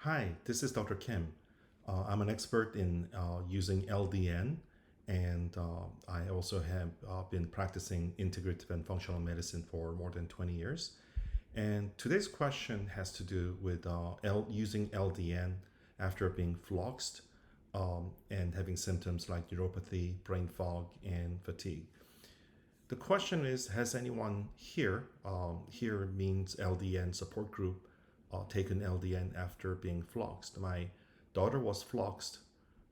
Hi, this is Dr. Kim. I'm an expert in using LDN, and I also have been practicing integrative and functional medicine for more than 20 years. And today's question has to do with using LDN after being floxed and having symptoms like neuropathy, brain fog, and fatigue. The question is, has anyone here means LDN support group, taken LDN after being floxed? My daughter was floxed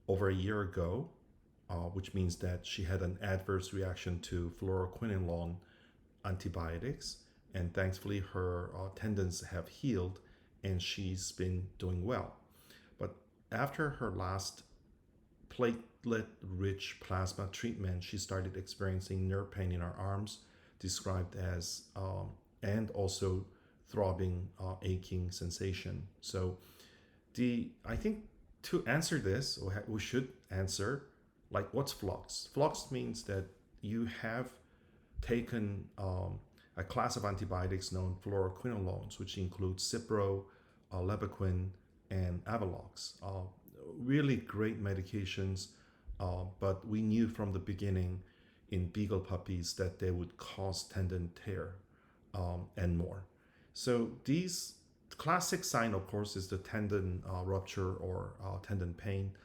over a year ago, which means that she had an adverse reaction to fluoroquinolone antibiotics, and thankfully her tendons have healed and she's been doing well. But after her last platelet rich plasma treatment, she started experiencing nerve pain in her arms, described as, and also throbbing, aching sensation. So, I think to answer this, we should answer like what's flux? Flux means that you have taken a class of antibiotics known fluoroquinolones, which includes Cipro, Levaquin, and Avelox. Really great medications, but we knew from the beginning in beagle puppies that they would cause tendon tear and more. So these classic sign, of course, is the tendon rupture or tendon pain,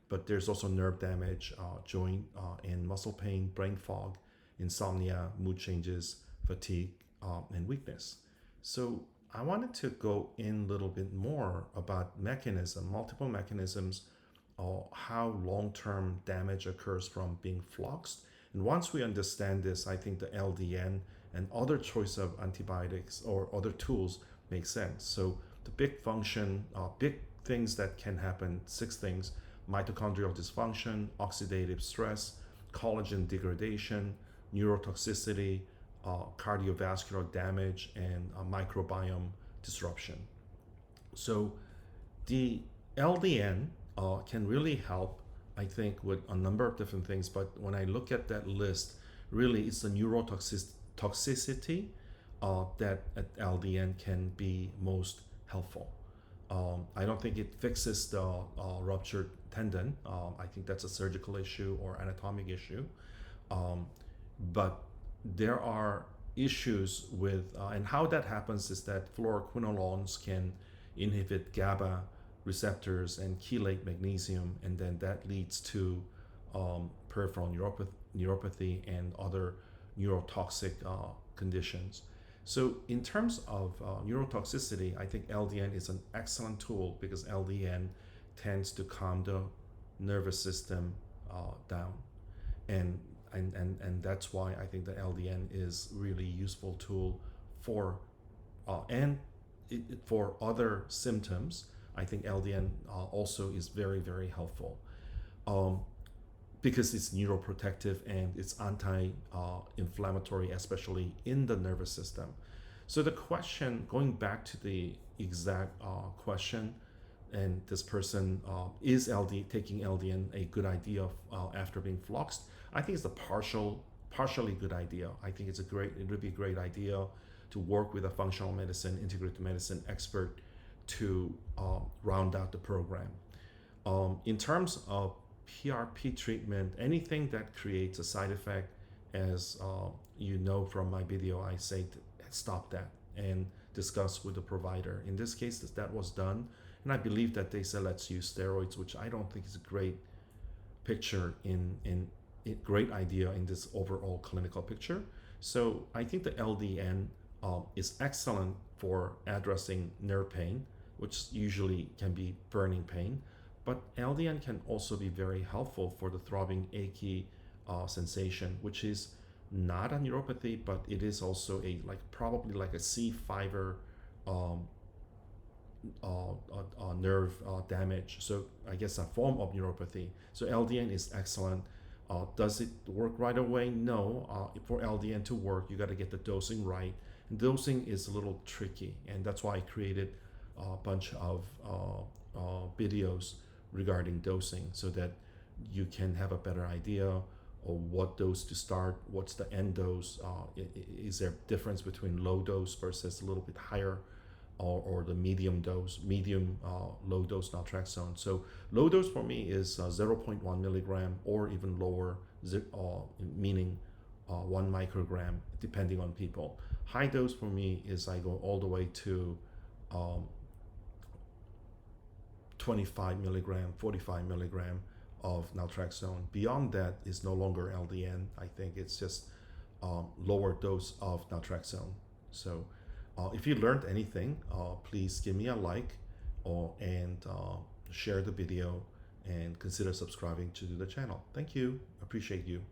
but there's also nerve damage, joint and muscle pain, brain fog, insomnia, mood changes, fatigue, and weakness. So I wanted to go in a little bit more about multiple mechanisms, how long-term damage occurs from being floxed. And once we understand this, I think the LDN and other choice of antibiotics or other tools make sense. So the big things that can happen, 6 things: mitochondrial dysfunction, oxidative stress, collagen degradation, neurotoxicity, cardiovascular damage, and microbiome disruption. So the LDN can really help, I think, with a number of different things. But when I look at that list, really it's the neurotoxicity that at LDN can be most helpful. I don't think it fixes the ruptured tendon. I think that's a surgical issue or anatomic issue. But there are issues with, and how that happens is that fluoroquinolones can inhibit GABA receptors and chelate magnesium, and then that leads to peripheral neuropathy and other neurotoxic conditions. So in terms of neurotoxicity, I think LDN is an excellent tool because LDN tends to calm the nervous system down. And, and that's why I think the LDN is really useful tool for, for other symptoms. I think LDN also is very, very helpful. Because it's neuroprotective and it's anti-inflammatory, especially in the nervous system. So the question, going back to the exact question, and this person, is taking LDN a good idea after being floxed? I think it's a partially good idea. I think it would be a great idea to work with a functional medicine, integrative medicine expert to round out the program. In terms of PRP treatment, anything that creates a side effect, as you know from my video, I say stop that and discuss with the provider. In this case, that was done, and I believe that they said let's use steroids, which I don't think is a great picture in great idea in this overall clinical picture. So I think the LDN is excellent for addressing nerve pain, which usually can be burning pain. But LDN can also be very helpful for the throbbing, achy sensation, which is not a neuropathy, but it is also probably like a C5 nerve damage. So I guess a form of neuropathy. So LDN is excellent. Does it work right away? No. For LDN to work, you got to get the dosing right. And dosing is a little tricky, and that's why I created a bunch of videos regarding dosing so that you can have a better idea of what dose to start, what's the end dose, is there a difference between low dose versus a little bit higher or the medium dose, medium low dose naltrexone. So low dose for me is 0.1 milligram or even lower, meaning 1 microgram, depending on people. High dose for me is I go all the way to um, 25 milligram, 45 milligram of naltrexone. Beyond that is no longer LDN. I think it's just lower dose of naltrexone. So if you learned anything, please give me a like and share the video and consider subscribing to the channel. Thank you. Appreciate you.